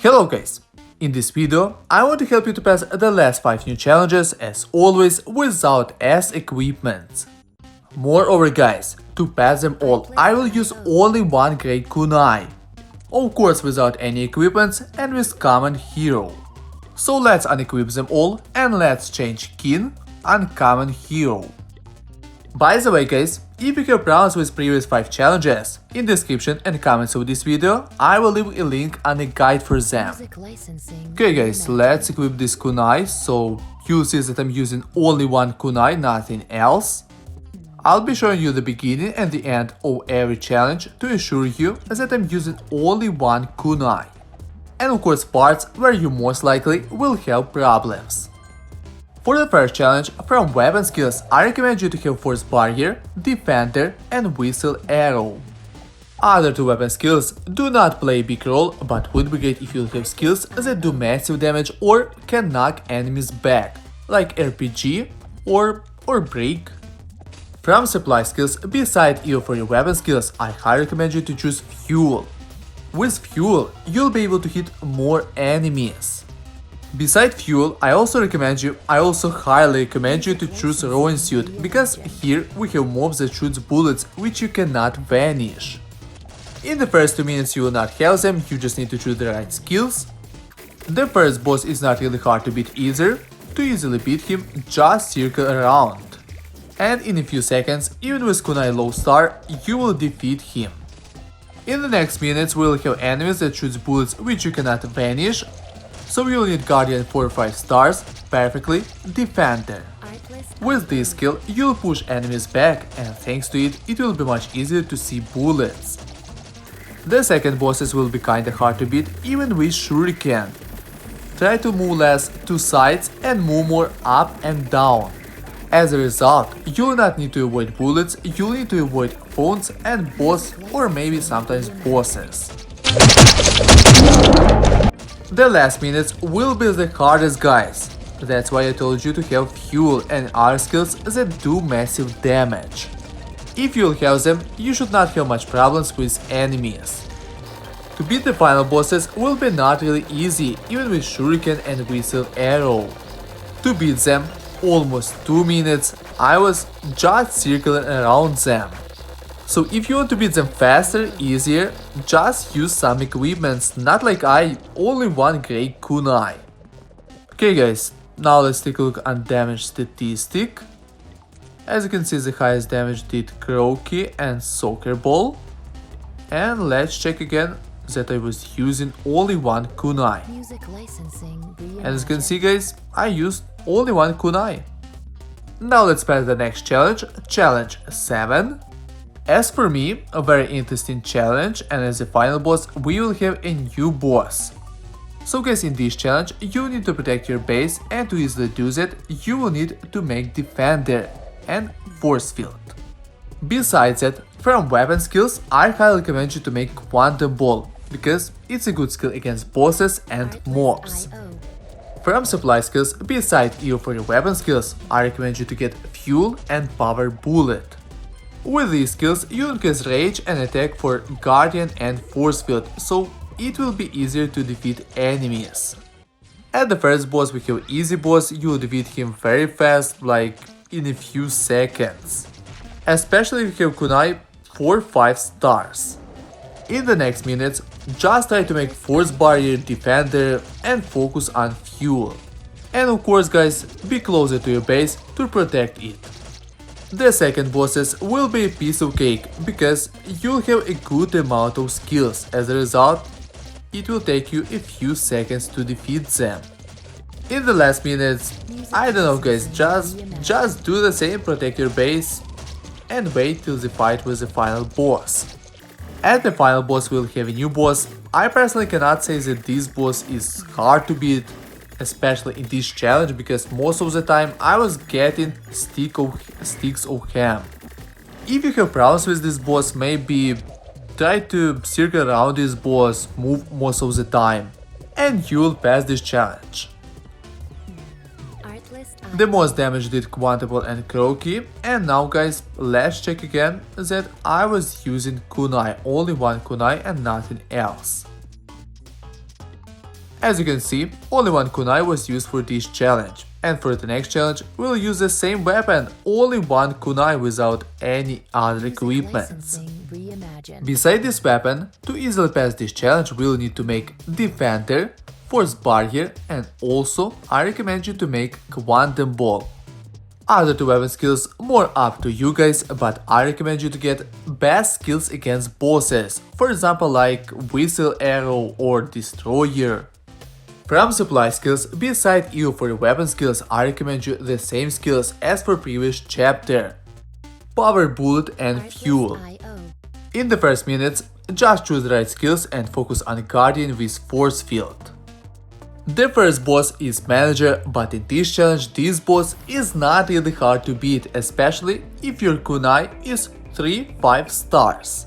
Hello guys! In this video, I want to help you to pass the last 5 new challenges as always without S equipment. Moreover guys, to pass them all I will use only one great kunai. Of course without any equipment and with common hero. So let's unequip them all and let's change kin uncommon hero. By the way guys, if you have problems with previous 5 challenges, in description and comments of this video, I will leave a link on a guide for them. Okay guys, let's equip this kunai, so you see that I'm using only one kunai, nothing else. I'll be showing you the beginning and the end of every challenge to assure you that I'm using only one kunai. And of course parts where you most likely will have problems. For the first challenge, from weapon skills, I recommend you to have Force Barrier, Defender and Whistle Arrow. Other 2 weapon skills do not play a big role, but would be great if you have skills that do massive damage or can knock enemies back, like RPG or Break. From supply skills, beside EO for your weapon skills, I highly recommend you to choose Fuel. With Fuel, you'll be able to hit more enemies. Beside Fuel, I also highly recommend you to choose Rolling Suit, because here we have mobs that shoots bullets which you cannot vanish. In the first 2 minutes you will not have them, you just need to choose the right skills. The first boss is not really hard to beat either. To easily beat him, just circle around. And in a few seconds, even with Kunai low star, you will defeat him. In the next minutes we will have enemies that shoots bullets which you cannot vanish. So you will need Guardian 4 or 5 stars, perfectly, Defender. With this skill, you'll push enemies back and thanks to it, it will be much easier to see bullets. The second bosses will be kinda hard to beat even with Shuriken. Try to move less to sides and move more up and down. As a result, you will not need to avoid bullets, you'll need to avoid phones and boss or maybe sometimes bosses. The last minutes will be the hardest guys, that's why I told you to have Fuel and other skills that do massive damage. If you'll have them, you should not have much problems with enemies. To beat the final bosses will be not really easy, even with Shuriken and Whistle Arrow. To beat them, almost 2 minutes, I was just circling around them. So if you want to beat them faster, easier, just use some equipments, not like I, only one great kunai. Okay guys, now let's take a look on damage statistic. As you can see, the highest damage did Croaky and Soccer Ball. And let's check again that I was using only one kunai. And as you can see guys, I used only one kunai. Now let's pass the next challenge, challenge 7. As for me, a very interesting challenge, and as a final boss we will have a new boss. So guys, in this challenge you need to protect your base, and to easily do that you will need to make Defender and Force Field. Besides that, from weapon skills I highly recommend you to make Quantum Ball, because it's a good skill against bosses and mobs. From supply skills, beside EO for your weapon skills, I recommend you to get Fuel and Power Bullet. With these skills, you increase Rage and attack for Guardian and Force Field, so it will be easier to defeat enemies. At the first boss we have Easy Boss, you will defeat him very fast, like in a few seconds. Especially if you have Kunai 4-5 stars. In the next minutes, just try to make Force Barrier, Defender and focus on Fuel. And of course guys, be closer to your base to protect it. The second bosses will be a piece of cake, because you'll have a good amount of skills. As a result, it will take you a few seconds to defeat them. In the last minutes, I don't know guys, just do the same, protect your base and wait till the fight with the final boss. At the final boss we'll have a new boss. I personally cannot say that this boss is hard to beat, especially in this challenge, because most of the time I was getting sticks of ham. If you have problems with this boss, maybe try to circle around this boss, move most of the time, and you'll pass this challenge. The most damage did Quantable and Croaky, and now guys, let's check again that I was using Kunai, only one Kunai and nothing else. As you can see, only one kunai was used for this challenge, and for the next challenge we'll use the same weapon, only one kunai without any other equipments. Beside this weapon, to easily pass this challenge we'll need to make Defender, Force Barrier, and also I recommend you to make Quantum Ball. Other two weapon skills more up to you guys, but I recommend you to get best skills against bosses, for example like Whistle Arrow or Destroyer. From supply skills, beside you for weapon skills, I recommend you the same skills as for previous chapter: Power Bullet and Fuel. In the first minutes, just choose the right skills and focus on Guardian with Force Field. The first boss is Manager, but in this challenge this boss is not really hard to beat, especially if your kunai is 3-5 stars.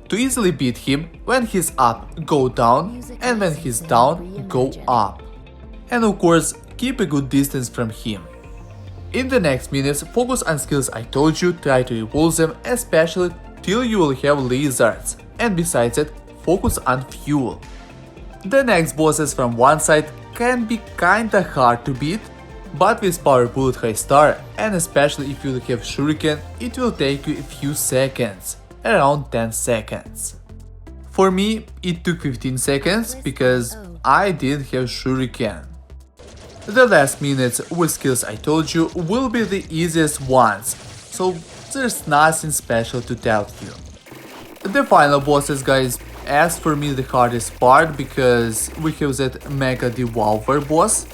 To easily beat him, when he's up, go down, and when he's down, go up. And of course, keep a good distance from him. In the next minutes, focus on skills I told you, try to evolve them, especially till you will have lizards, and besides it, focus on fuel. The next bosses from one side can be kinda hard to beat, but with Power Bullet High Star, and especially if you have Shuriken, it will take you a few seconds, around 10 seconds. For me, it took 15 seconds because I didn't have Shuriken. The last minutes with skills I told you will be the easiest ones, so there's nothing special to tell you. The final bosses, guys, as for me the hardest part because we have that Mega Devolver boss.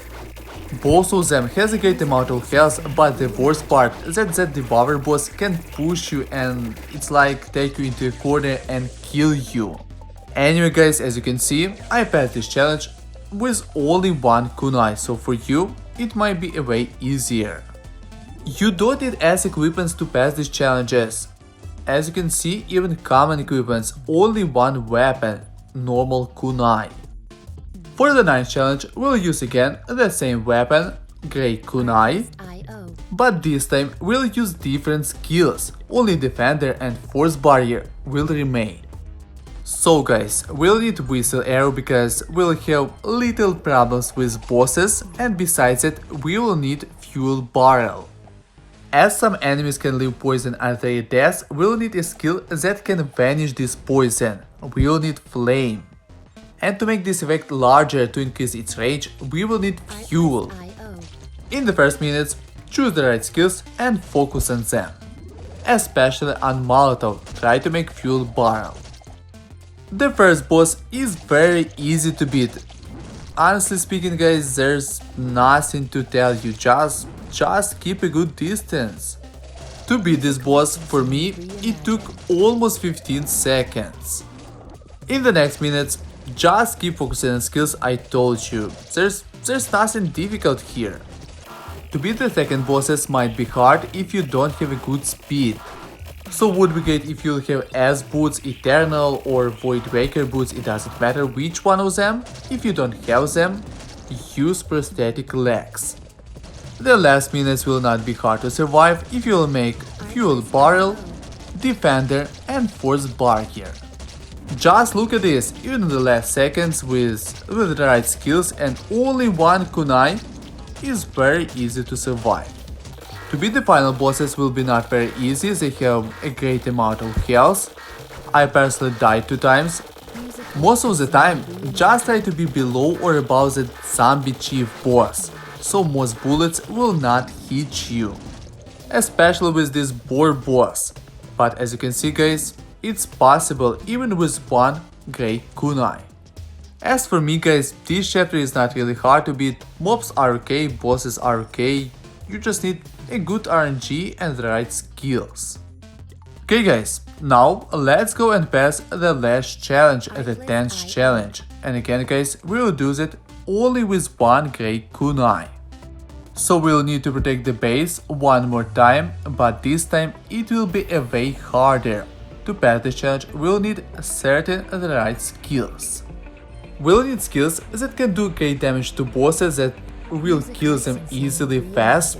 Both of them has a great amount of health, but the worst part is that Devolver boss can push you and it's like take you into a corner and kill you. Anyway guys, as you can see, I passed this challenge with only one kunai, so for you it might be a way easier. You don't need S equipments to pass these challenges. As you can see, even common equipments, only one weapon, normal kunai. For the 9th challenge, we'll use again the same weapon, Grey Kunai, but this time we'll use different skills, only Defender and Force Barrier will remain. So guys, we'll need Whistle Arrow because we'll have little problems with bosses, and besides it, we will need Fuel Barrel. As some enemies can leave poison at their death, we'll need a skill that can vanish this poison. We'll need Flame. And to make this effect larger to increase its range, we will need Fuel. In the first minutes, choose the right skills and focus on them. Especially on Molotov, try to make Fuel Barrel. The first boss is very easy to beat. Honestly speaking guys, there's nothing to tell you, just keep a good distance. To beat this boss, for me, it took almost 15 seconds. In the next minutes, just keep focusing on skills I told you, there's nothing difficult here. To beat the second bosses might be hard if you don't have a good speed. So would be great if you have S boots, Eternal or Void Waker boots, it doesn't matter which one of them. If you don't have them, use prosthetic legs. The last minutes will not be hard to survive if you will make Fuel Barrel, Defender and Force Barrier. Just look at this, even in the last seconds with the right skills and only one kunai is very easy to survive. To beat the final bosses will be not very easy, they have a great amount of health. I personally died 2 times. Most of the time, just try to be below or above the zombie chief boss, so most bullets will not hit you. Especially with this boar boss. But as you can see guys, it's possible even with one Grey Kunai. As for me guys, this chapter is not really hard to beat, mobs are okay, bosses are okay, you just need a good RNG and the right skills. Okay guys, now let's go and pass the last challenge, the 10th challenge. And again guys, we will do that only with one Grey Kunai. So we'll need to protect the base one more time, but this time it will be a way harder. To pass the challenge, we'll need certain the right skills. We'll need skills that can do great damage to bosses that will kill them easily fast.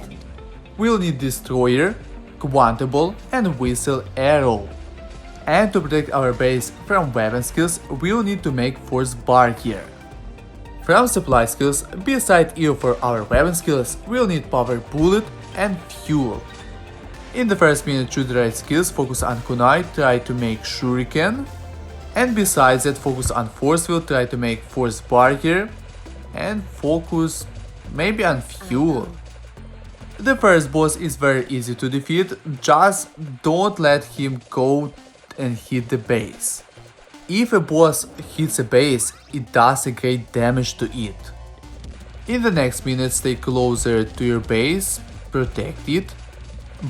We'll need Destroyer, Quantum Ball and Whistle Arrow. And to protect our base from weapon skills, we'll need to make Force Barrier. From supply skills, beside EO for our weapon skills, we'll need power bullet and fuel. In the first minute, choose the right skills, focus on Kunai, try to make shuriken. And besides that, focus on force field, try to make force barrier. And focus maybe on fuel. The first boss is very easy to defeat, just don't let him go and hit the base. If a boss hits a base, it does a great damage to it. In the next minutes, stay closer to your base, protect it.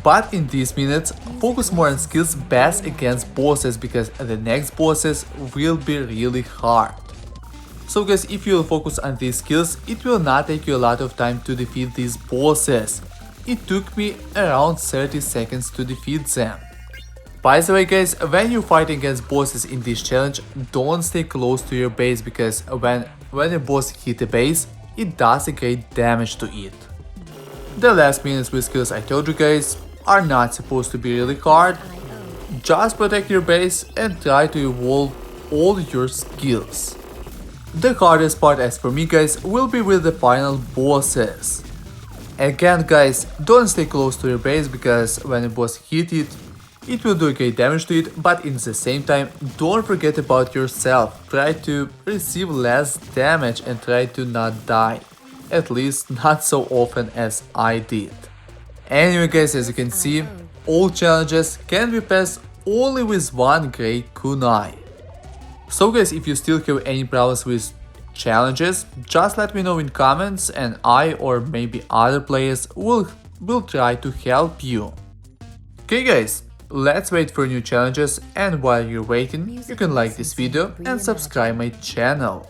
But in these minutes, focus more on skills best against bosses because the next bosses will be really hard. So guys, if you will focus on these skills, it will not take you a lot of time to defeat these bosses. It took me around 30 seconds to defeat them. By the way guys, when you fight against bosses in this challenge, don't stay close to your base because when a boss hits a base, it does a great damage to it. The last minutes with skills I told you guys are not supposed to be really hard. Just protect your base and try to evolve all your skills. The hardest part as for me guys will be with the final bosses. Again guys, don't stay close to your base because when a boss hits it, it will do great damage to it, but in the same time, don't forget about yourself. Try to receive less damage and try to not die. At least not so often as I did. Anyway guys, as you can see, all challenges can be passed only with one great kunai. So guys, if you still have any problems with challenges, just let me know in comments and I or maybe other players will try to help you. Okay guys, let's wait for new challenges, and while you're waiting, you can like this video and subscribe my channel.